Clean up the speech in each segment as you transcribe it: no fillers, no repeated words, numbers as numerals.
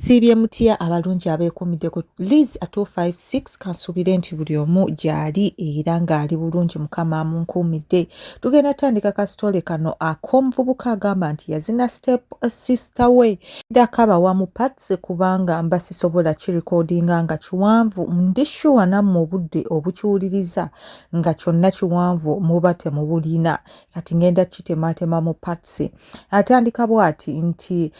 Siibye mutya abalungi abeekuumiddeko Liz at 256 kansuubire nti buli omu gy'ali era ng'ali bulungi mukama amunkuumidde. Tugenda tandika kasitole kano ak'omuvubuka agamba nti yazina step sister we ndakaba wamu patse kubanga mba sisobola kirikoodinga nga kiwanvu ndishuwa nammwe obudde obukiwuliriza nga kyonna kiwanvu muba temubulina kati ngenda kitematema mu patse. Atandika bw'ati nti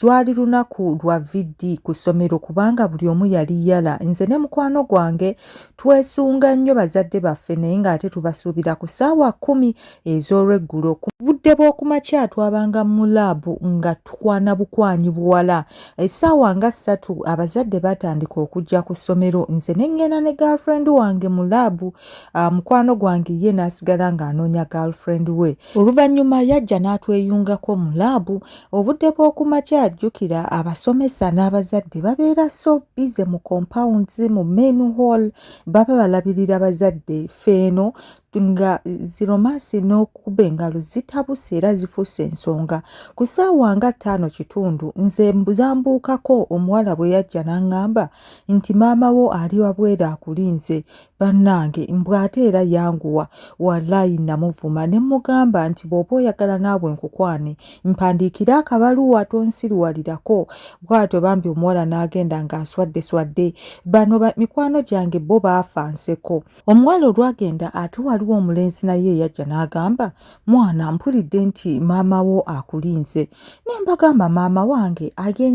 lwali lunaku lwa vidi ku ssomero kubanga buli omu yali yala nze ne mukwano gwange twesunga nnyo bazadde baffe naye ng'ate tubasuubira ku ssaawa 10 ez'olweggulo. Ku budde bw'okumakya twabanga mu laabu nga tukwana bukwanyi buwala. Essaawa nga 3 abazadde batandika okujja ku ssomero nze ne ngenda ne girlfriend wange mu laabu. Mukwano gwange ye n'asigala ng'anoonya girlfriend we. Oluvannyuma yajja n'atweyungako mu laabu. Obudde bw'okumakya ajjukira abasomesa n'abazadde babeera so bize mu compounds mu main hall baba balabirira bazadde feeno nga ziromansi n'okuba engalo zitabuse era zifuuse ensonga. Ku ssaawa nga 5:15 nze zambuukako omuwala bwe yajja n'aŋŋamba nti maama wo ali wabweru akulinze bannange mbw'ate era yanguwa wallahi namuvuma ne mugamba nti bw'oba oyagala naawe nkukwane mpandiikira akabaluwa tonsiruwalirako bw'atyo bambi omuwala n'agenda ng'aswadde bano mikwano gyange bo baafanseko. Omuwala olwagenda ate waliwo omulenzi naye yajja n'agamba mwana mpulidde nti maama wo akulinze ne mbagamba maama wange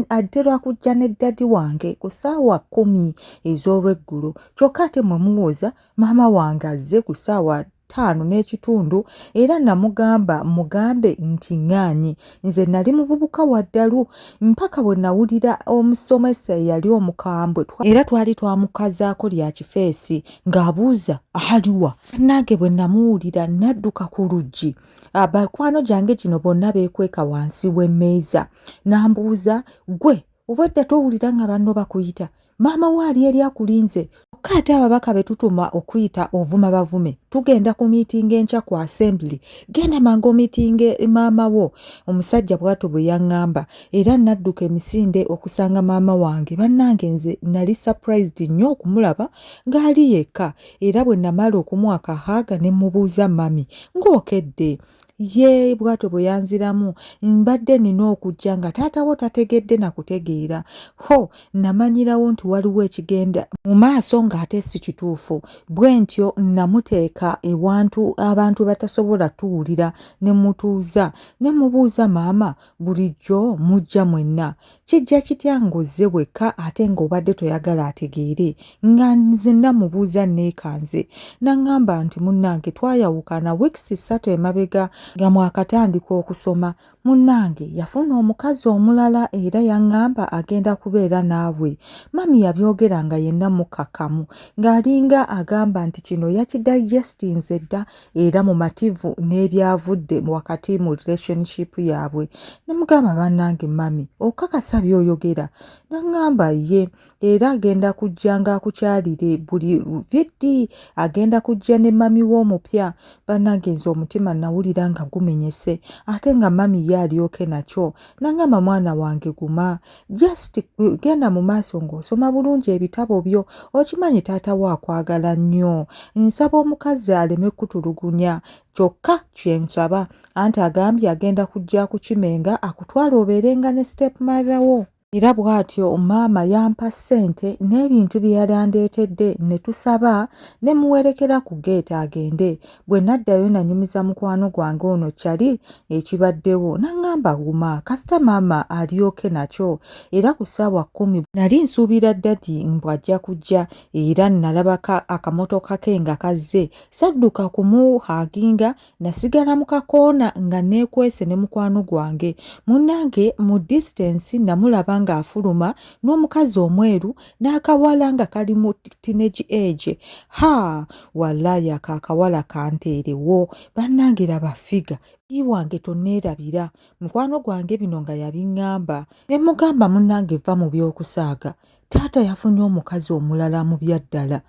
addera kujja ne ddadi wange ku ssaawa 10 ez'olweggulo kyokka ate mwe muwoza maama wange azze ku ssaawa 5:15 era namugamba mugambe nti ŋŋaanyi nze nali muvubuka wa ddalu mpaka bwe nawulira omusomesa eyali omukambwe era twali twamukazaako lya kifeesi ng'abuuza aliwa nange bwe namuwulira nadduka ku luggi abakwano gyange gino bonna beekweka wansi w'emmeeza n'ambuuza gwe obwedda towulira nga banno bakuyita maama waali eri akulinze okka ate ababaka be tutuma okuyita ovuma bavume tugenda ku miitingi enkya ku assembly genda mangu omiitinge maama wo. Omusajja bw'atyo bwe yaŋŋamba era nadduka emisinde okusanga maama wange bannange nze nali surprised nnyo okumulaba ng'ali yekka era bwe namala okumuwa akahaaga ne mubuuza mami ng'okedde ye bw'atyo bwe yanziramu mbadde nina okujja nga taata wo tategedde na kutegeera namanyirawo nti waliwo ekigenda mu maaso ng'ate si kituufu bwe ntyo namuteeka ewantu abantu batasobola tuwulira ne mutuuza ne mubuuza maama bulijjo mujja mwenna kijja kitya ng'ozze wekka ate ng'obadde toyagala ategeere nga nze namubuuza neekanze n'aŋŋamba nti munnange twayawukana wiiki 3 emabega nga mwakatandika okusoma munnange yafuna omukazi omulala era yaŋŋamba agenda kubeera naawe. Mami yabyogera nga yenna mukkakkamu ng'alinga agamba nti kino yakidigestinze dda era mumativu n'ebyavudde wakati mu relationship yaabwe. Ne mugamba bannange mami okakasa by'oyogera n'aŋŋamba ye era agenda kujja ng'akukyalire buli vidi agenda kujja ne mami w'omupya bannange nze omutima nawulira nga gumenyese ate nga mami ye alyoke nakyo n'aŋŋamba mwana wange guma just genda mu maaso ng'osoma bulungi ebitabo byo okimanyi taata wo akwagala nnyo nsaba omukazi aleme kutulugunya kyokka kyensaba anti agambye agenda kujja kukimenga akutwala obeerenga ne step mother wo. Era bw'atyo maama yampa ssente n'ebintu bye yali andeetedde ne tusaba ne muwerekera ku geeti agende. Bwe naddayo nanyumiza mukwano gwange ono kyali ekibaddewo n'aŋŋamba guma kasita maama alyoke nakyo era ku ssaawa 10 nali nsuubira ddadi bw'ajja kujja era nalabaka akamotoka ke nga kazze sadduka kumuhaaginga nasigala mu kakoona nga neekwese ne mukwano gwange munnange mu distance namulaba nga afuluma n'omukazi omweru n'akawala nga kali mu teenage age wallahi akawala kanteerewo bannange raba figa wange tonneerabira mukwano gwange bino nga yabiŋŋamba ne mugamba munnange va mu by'okusaaga taata yafunye omukazi omulala mu byaddala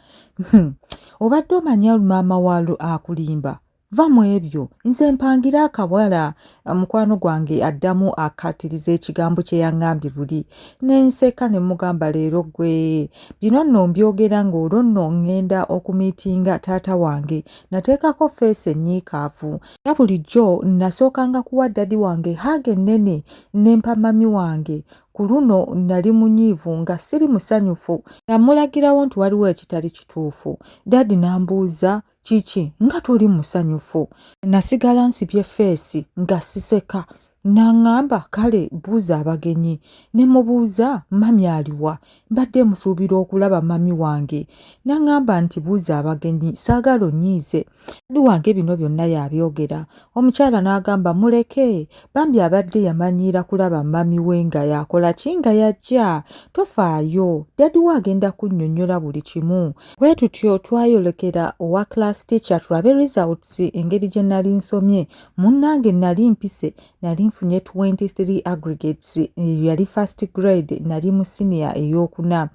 obadde omanya maama waalo akulimba va mu ebyo nze mpangira akawala. Mukwano gwange addamu akatiriza ekigambo kye yaŋŋambye luli ne nseka ne mugamba leero gwe bino nno mbyogera ng'olwo nno ŋŋenda okumiitinga taata wange nateekako feesi enyiikaavu era bulijjo nasookanga kuwa ddadi wange haaga ennene ne mpa mami wange. Ku luno nali munyiivu nga siri musanyufu namulagirawo nti waliwo ekitali kituufu. Ddadi n'ambuuza kiki nga toli musanyufu. Nasigala nsibye feesi nga siseka. N'aŋŋamba kale buuza abagenyi. Ne mubuuza mami aliwa? Mbadde musuubira okulaba mami wange. N'aŋŋamba nti buuza abagenyi saagala onnyiize. Ddadi wange bino byonna yabyogera. Omukyala n'agamba muleke bambi abadde yamanyiira kulaba mami we nga yakola ki nga yajja. Tofaayo ddadi we agenda kunnyonnyola buli kimu. Bwe tutyo twayolekera owa class teacher tulabe results engeri gye nali nsomye. Munnange nali mpise nali nfunye 23 aggregates yali first grade nali mu senior ey'okuna.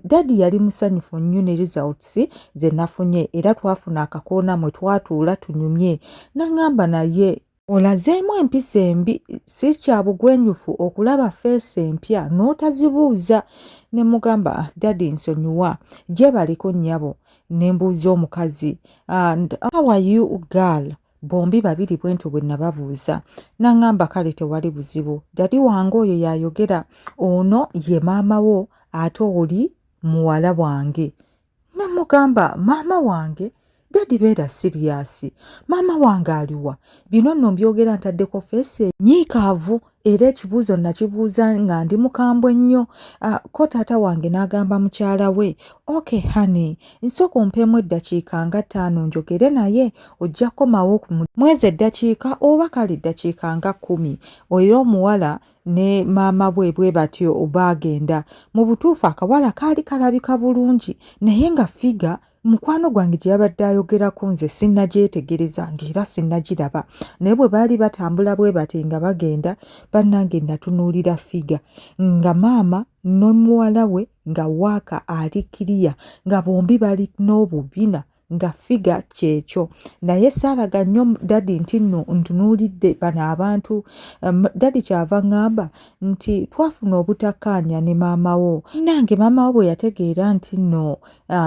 Ddadi yali musanyufu nnyo ne results ze nafunye era twafuna akakoona mwe twatuula tunyumye. N'aŋŋamba naye olazeemu empisa embi si kya bugwenyufu okulaba feesi empya n'otazibuuza. Ne mugamba ddadi nsonyiwa gyebaliko nnyabo. Ne mbuuza omukazi how are you girl? Bombi babiri bwentyo bwe nababuuza. N'aŋŋamba kale tewali buzibu. Ddadi wange oyo yayogera ono ye maama wo ate oli muwala wange. Ne mugamba maama wange? Ddadi beera siriyasi. Maama wange aliwa? Bino nno mbyogera ntaddeko feesi enyiikaavu era ekibuuzo nakibuuza nga ndi mukambwe nnyo. Ko taata wange n'agamba mukyala we okay honey nsooka ompeemu eddakiika nga 5 njogere naye ojja komawo mwezi eddakiika oba kale eddakiika nga 10. Era omuwala ne maama bwe batyo baagenda. Mu butuufu akawala kaali kalabika bulungi naye nga figa mukwano gwange gye yabadde ayogerako nze sinnagyetegereza ng'era sinnagiraba. Naye bwe baali batambula bwe bati nga bagenda bannange natunuulira figa nga maama n'omuwala we nga waaka ali kiriya nga bombi bali n'obubina nga figa kyekyo. Naye saalaga nnyo ddadi nti nno ntunuulidde bano abantu. Ddadi kyava ŋŋamba nti twafuna obutakkaanya ne maama wo. Nange maama wo bwe yategeera nti nno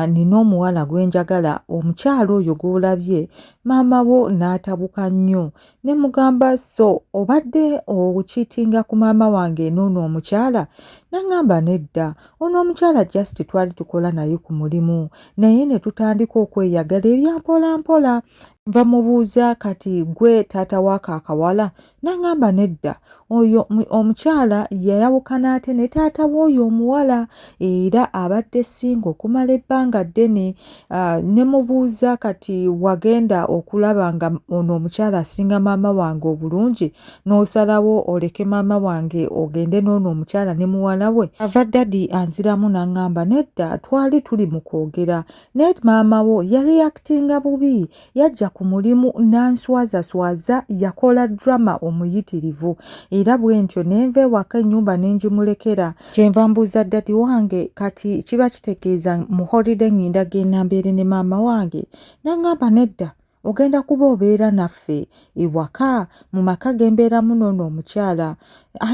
nina omuwala gwe njagala omukyalo oyo gw'olabye maama wo n'atabuka nnyo. Ne mugamba so obadde okiitinga ku maama wange n'ono omukyala? N'aŋŋamba nedda ono omukyala just twali tukola naye ku mulimu naye ne tutandika okweyagala ebya mpola mpola. Nva mubuuza kati gwe taata waako akawala? N'aŋŋamba nedda oyo omukyala yayawukana ate ne taata w'oyo omuwala era abadde singa okumala ebbanga ddene. Ne mubuuza kati wagenda okulaba nga ono omukyala asinga maama wange obulungi n'osalawo oleke maama wange ogende n'ono omukyala ne muwala we? Ava ddadi anziramu n'aŋŋamba nedda twali tuli mu kwogera naye maama wo yareactinga bubi yajja ku mulimu n'answazaswaza yakola drama omuyitirivu era bwe ntyo nenva ewaka ennyumba n'engimulekera. Kyenva mbuuza ddadi wange kati kiba kitegeeza mu holiday ngenda genda mbeere ne maama wange? N'aŋŋamba nedda ogenda kuba obeera naffe ewaka mu maka gembeeramu n'ono omukyala.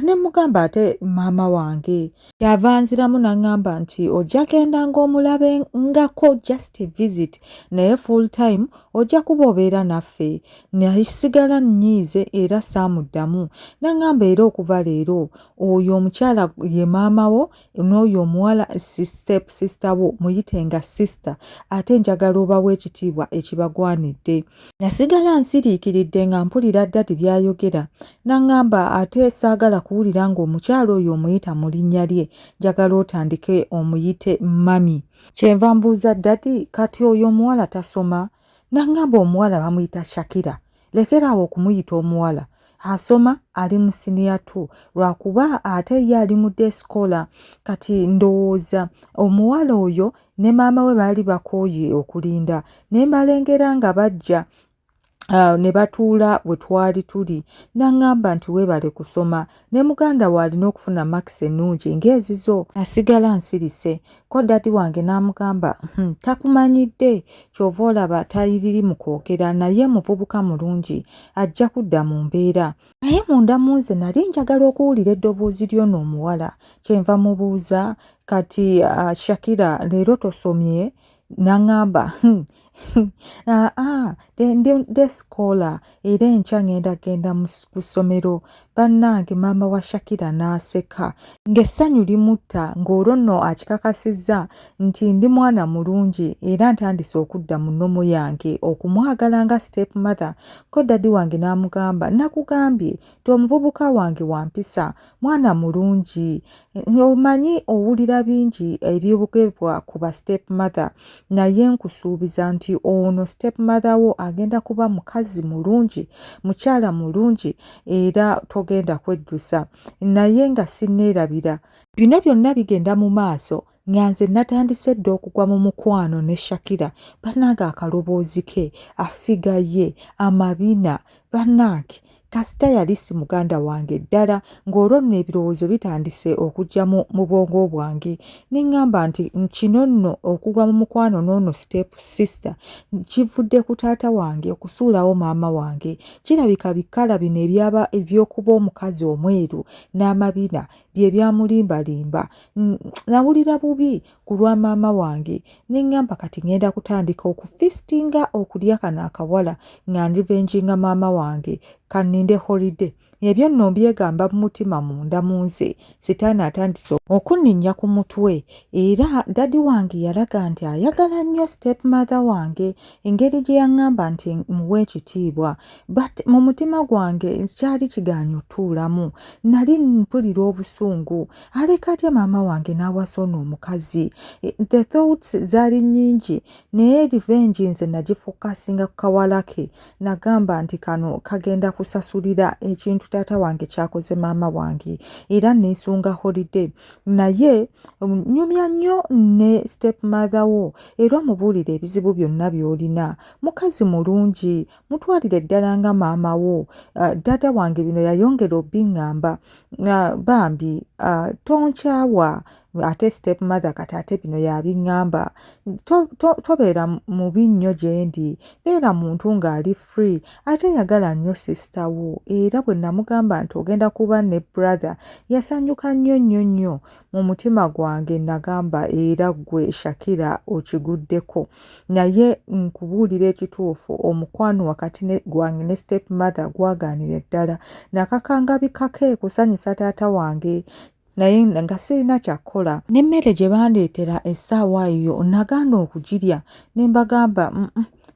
Ne mugamba ate maama wange yava anziramu n'aŋŋamba nti ojja genda ng'omulabe ngako just visit naye full time ojja kuba obeera naffe. Nasigala nnyiize era saamuddamu. N'aŋŋamba era okuva leero oyo omukyala ye maama wo n'oyo omuwala step sister wo muyitenga sister ate njagala obawa ekitiibwa ekibagwanidde. Nasigala nsiriikiridde nga mpulira ddadi byayogera. N'aŋŋamba ate saagala kuwulira ng'omukyala oyo omuyita mu linnya lye njagala otandike omuyite mami. Kyenva mbuuza ddadi kati oyo omuwala tasoma? N'aŋŋamba omuwala bamuyita Shakira. Lekerawo okumuyita omuwala. Asoma ali mu senior 2 lwakuba ate ye ali mu day scholar. Kati ndowooza omuwala oyo ne maama we baali bakooye okulinda ne mbalengera nga bajja ne batuula we twali tuli n'aŋŋamba nti weebale kusoma ne muganda we alina okufuna makisi ennungi ng'ezizo. Nasigala nsirise ko dadi wange n'amugamba takumanyidde ky'ova olaba tayiriri mu kwogera naye muvubuka mulungi ajja kudda mu mbeera. Naye munda mu nze nali njagala okuwulira eddoboozi ly'ono omuwala kyenva mubuuza kati Shakira leero tosomye? N'aŋŋamba ndi sikoola era enkya genda ku ssomero. Bannange maama wa Shakira n'aseka ng'essanyu limutta ng'olwo nno akikakasizza nti ndi mwana mulungi era ntandise okudda mu nnomo yange okumwagala nga step mother. Ko dadi wange n'amugamba nakugambye ti omuvubuka wange wampisa mwana mulungi omanyi owulira bingi ebyobugebwa ku ba step mother naye nkusuubiza nti ono step mother wo agenda kuba mukazi mulungi mukyala mulungi era togenda kwejjusa. Naye nga sinneerabira bino byonna bigenda mu maaso nga nze natandise dda okugwa mu mukwano ne Shakira. Bannange akaloboozi ke afiga ye amabina bannange kasita yali si muganda wange ddala ng'olwo nno ebirowoozo bitandise okujja mu bwongo bwange ne ŋŋamba nti kino nno okugwa mu mukwano n'ono step sister kivudde ku taata wange okusuulawo maama wange. Kirabika bikala bino eby'okuba omukazi omweru n'amabina bye byamulimbalimba. Nawulira bubi ku lwa maama wange ne ŋŋamba kati ŋŋenda kutandika okufistinga okulya kano akawala nga nrivenjinga maama wange kaninde holiday. Ebyo nno mbyegamba mu mutima munda mu nze sitaani atandise okunninnya ku mutwe era dadi wange yalaga nti ayagala nnyo step mother wange engeri gye yaŋŋamba nti muwe ekitiibwa but mu mutima gwange kyali kigaanye otuulamu. Nali mpulira obusungu aleka atya maama wange n'awasa ono omukazi. The thoughts zaali nnyingi naye revenge nze nagifokasinga ku kawala ke nagamba nti kano kagenda kusasulira ekintu taata wange kyakoze maama wange era neesunga holiday. Naye nyumya nnyo ne step mother wo era omubuulire ebizibu byonna by'olina. Mukazi mulungi mutwalire ddala nga maama wo. Dada wange bino yayongera obbiŋŋamba bambi tonkyawa ate step mother kati ate bino yabiŋŋamba tobeera mubi nnyo gye ndi beera muntu ng'ali free ate yagala nnyo sister wo era bwe namugamba nti ogenda kuba ne brother yasanyuka nnyo mu mutima gwange nagamba era gwe Shakira okiguddeko. Naye nkubuulira ekituufu omukwano wakati gwange ne step mother gwagaanira ddala nakakanga bikake kusanyusa taata wange naye nga sirina kyakkola. N'emmere gye bandeetera essaawa eyo nagaana okugirya ne mbagamba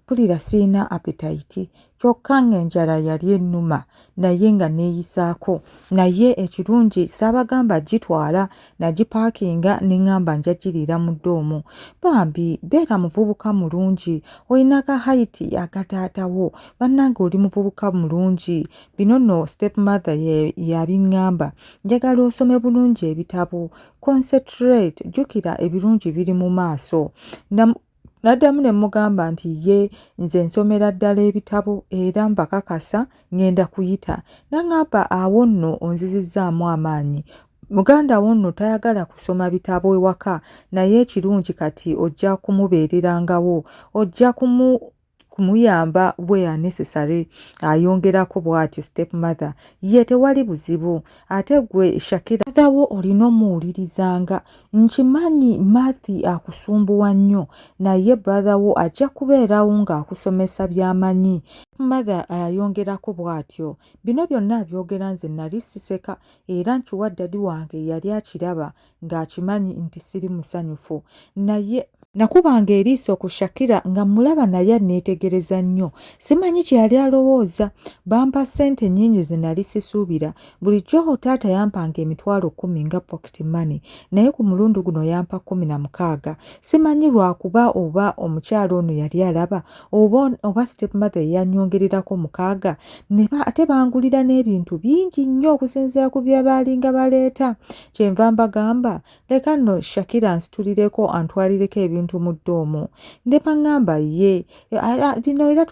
mpulira sirina appetite kyokka ng'enjala yali ennuma naye nga neeyisaako. Naye ekirungi saabagamba gitwala nagipaakinga ne ŋŋamba nja giriira mu ddoomu. Bambi beera muvubuka mulungi olina ka hayiti akataatawo bannange oli muvubuka mulungi. Bino nno step mother yabiŋŋamba njagala osome bulungi ebitabo concentrate jjukira ebirungi biri mu maaso. Naddamu ne mugamba nti ye nze nsomera ddala ebitabo era mbakakasa ngenda kuyita. N'aŋŋamba awo nno onzizizzaamu amaanyi. Muganda wo nno tayagala kusoma bitabo ewaka naye ekirungi kati ojja kumubeererangawo ojja kumuyamba where necessary. Ayongerako bw'atyo step mother ye tewali buzibu. Ate gwe Shakira mother wo olina omuwulirizanga. Nkimanyi Mathi akusumbuwa nnyo naye brother wo ajja kubeerawo ng'akusomesa by'amanyi. Mother ayongerako bw'atyo. Bino byonna abyogera nze nali siseka era nkiwa dadi wange yali akiraba ng'akimanyi nti siri musanyufu. Naye nakubanga eriiso ku Shakira nga mulaba naye neetegereza nnyo. Simanyi kye yali alowooza. Bampa ssente nnyingi ze nali sisuubira. Bulijjo taata yampanga emitwalo 10 nga pocket money naye ku mulundi guno yampa 16. Simanyi lwakuba oba omukyalo ono yali alaba oba step mother yanyongererako 6 ate bangulira n'ebintu bingi nnyo okusinziira ku bye baalinga baleeta. Kyenva mbagamba leka nno Shakira nsitulireko antwalireko ebintu ebintu mu ddoomo ne baŋŋamba ye bino era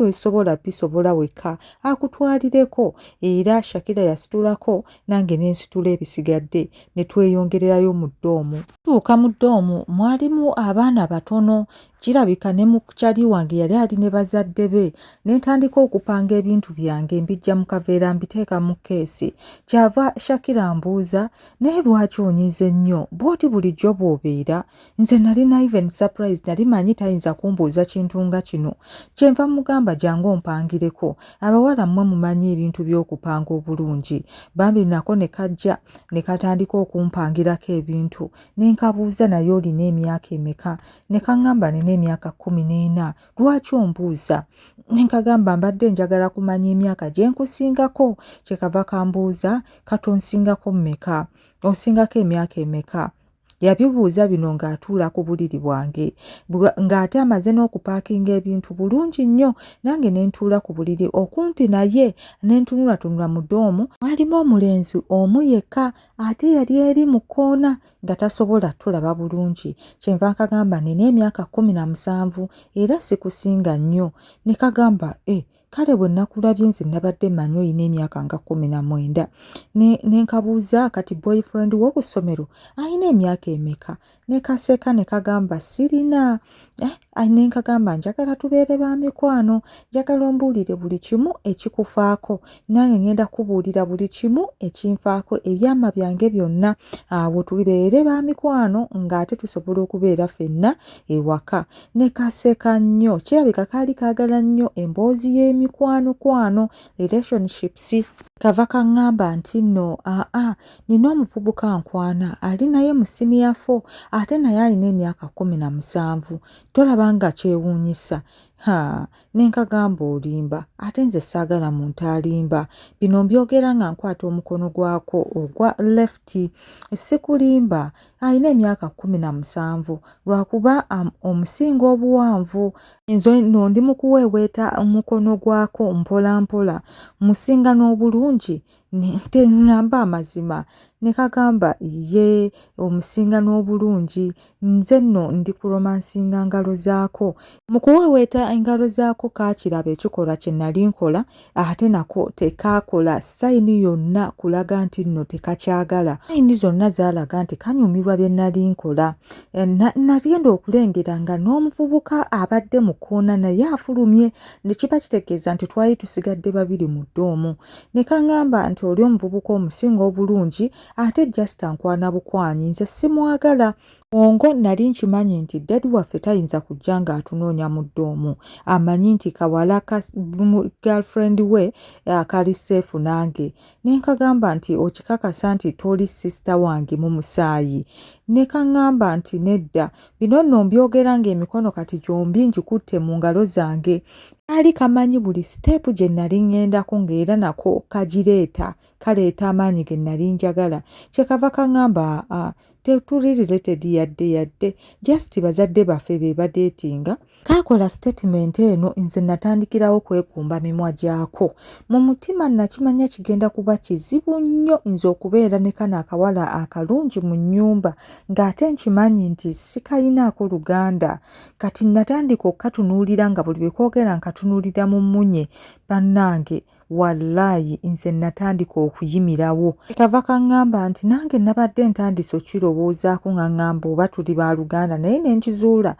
bisobola wekka akutwalireko era Shakira yasitulako nange ne nsitula ebisigadde ne tweyongererayo mu ddoomo. Tuuka mu ddoomo mwalimu abaana batono kirabika ne mukyali wange yali ali ne bazadde be ne ntandika okupanga ebintu byange mbijja mu kaveera mbiteeka mu keesi. Kyava Shakira mbuuza naye lwaki onyiize nnyo bw'oti bulijjo bw'obeera? Nze nalina even surprise nali manyi tayinza kumbuuza kintu nga kino. Kyenva mugamba jangu ompangireko abawala mmwe mumanyi ebintu by'okupanga obulungi. Bambi nako ne kajja ne katandika okumpangirako ebintu ne nkabuuza naye olina emyaka emeka? Ne kaŋŋamba nina emyaka 14. Lwaki ombuuza? Ne nkagamba mbadde njagala kumanya emyaka gye nkusingako. Kyekava kambuuza kati onsingako mmeka? Osingako emyaka emeka? Yabibuuza bino ng'atuula ku buliri bwange ng'ate amaze n'okupaakinga ebintu bulungi nnyo. Nange ne ntuula ku buliri okumpi naye ne ntunulatunula mu ddoomo. Mwalimu omulenzi omu yekka ate yali eri mu kkoona nga tasobola tulaba bulungi. Kyenva nkagamba nina emyaka 17 era sikusinga nnyo. Ne kagamba kale bwe nakulabye nze nabadde mmanyi olina emyaka nga 19. Ne nkabuuza kati boyfriend wo ku ssomero alina emyaka emeka? Ne kaseka ne kagamba sirina. Ne nkagamba njagala tubeere ba mikwano, njagala ombuulire buli kimu ekikufaako nange ngenda kubuulira buli kimu ekinfaako ebyama byange byonna awo tubeere ba mikwano ng'ate tusobola okubeera ffenna ewaka. Ne kaseka nnyo kirabika kaali kaagala nnyo emboozi y'emikwanokwano relationships. Kava kaŋŋamba nti nno nina omuvubuka nkwana ali naye mu senior 4 ate naye alina emyaka 17. Tolaba nga kyewuunyisa. Ne nkagamba olimba ate nze saagala muntu alimba. Bino mbyogera nga nkwata omukono gwako ogwa left. Sikulimba. Alina emyaka 17 lwakuba omusinga obuwanvu. Nze nno ndi mu kuweeweeta omukono gwako mpola mpola musinga n'obulungi. Ngamba amazima. Ne kagamba ye omusinga n'obulungi nze nno ndi kuromansinga ngalo zaako. Mu kuweeweeta engalo zaako kaakiraba ekikolwa kye nali nkola ate nako tekaakola sayini yonna kulaga nti nno tekakyagala. Sayini zonna zaalaga nti kanyumirwa bye nali nkola. Nagenda okulengera nga n'omuvubuka abadde mu kkoona naye afulumye ne kiba kitegeeza nti twali tusigadde babiri mu ddoomo. Ne kaŋŋamba nti oli omuvubuka omusinga obulungi ate just ankwana bukwanyi nze simwagala. Ongo nali nkimanyi nti daddy waffe tayinza kujja ng'atunoonya mu ddoomo. Amanyi nti kawala ka girlfriend we kali seefu nange. Ne nkagamba nti okikakasa nti toli sister wange mu musaayi. Ne kaŋŋamba nti nedda. Bino nno mbyogera ng'emikono kati gyombi ngikutte mu ngalo zange. Kaali kamanyi buli step gye nali ŋŋendako ng'era nako kaleeta amaanyi ge nali njagala. Kyekava kaŋŋamba tetuli related yadde just bazadde baffe be badeetinga. Kaakola statement eno nze natandikirawo kwekumba mimwa gyako. Mu mutima nakimanya kigenda kuba kizibu nnyo nze okubeera ne kano akawala akalungi mu nnyumba ng'ate nkimanyi nti sikayinaako luganda. Kati natandika okukatunuulira nga buli bekoogera nkatunuulira mu mmunye. Bannange wallaahi nze natandika okuyimirawo. Kava kaŋŋamba nti nange nabadde ntandise okirowoozaako nga ŋŋamba oba tuli ba Luganda naye ne nkizuula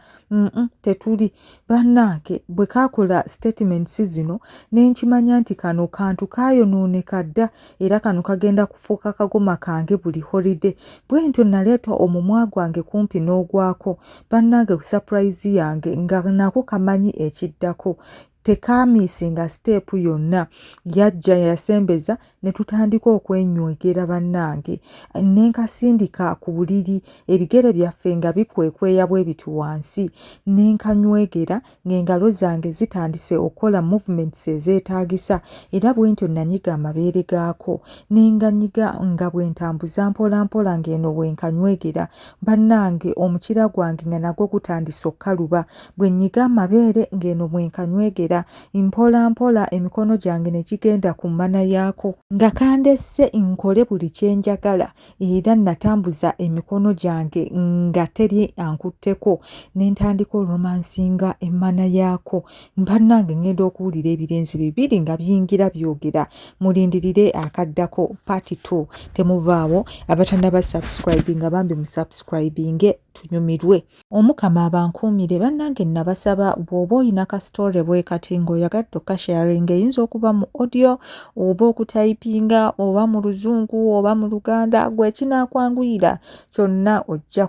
tetuli. Bannange bwe kaakola statements zino ne nkimanya nti kano kantu kaayonooneka dda era kano kagenda kufuuka kagoma kange buli holiday. Bwe ntyo naleeta omumwa gwange kumpi n'ogwako. Bannange surprise yange nga nako kamanyi ekiddako. Tekaamiisinga step yonna. Yajja yasembeza ne tutandika okwenywegera bannange. Ne nkasindika ku buliri ebigere byaffe nga bikwekweya bwe bitu wansi. Ne nkanywegera ng'engalo zange zitandise okukola movements ezeetaagisa era bwe ntyo nanyiga amabeere gaako. Ne nganyiga nga bwe ntambuza mpola mpola ng'eno bwe nkanywegera. Bannange omukira gwange nga nagwo gutandise okkaluba. Bwe nnyiga amabeere ng'eno bwe nkanywegera byogera mpola mpola emikono gyange ne gigenda ku mmana yaako nga kandesse nkole buli kye njagala era natambuza emikono gyange nga teri ankutteko ne ntandika oromansinga emmana yaako bannange ngenda okuwulira ebirenzi bibiri nga biyingira byogera mulindirire akaddako part 2 temuvaawo abatannaba subscribinga bambi mu subscribinge tunyumirwe omukama abankuumire bannange nabasaba bw'oba oyina kasitore bwe kati ng'oyagadde okasharinga eyinza okuba mu audio oba okutayipinga oba mu luzungu oba mu luganda gwe kinaakwanguyira kyonna ojja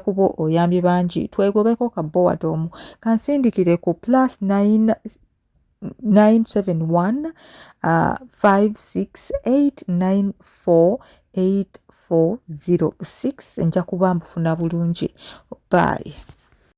kuba oyambye bangi twegobeko ka bowadom kansindikire ku +9 971 568948406 nja kuba mbufuna bulungi. Bye.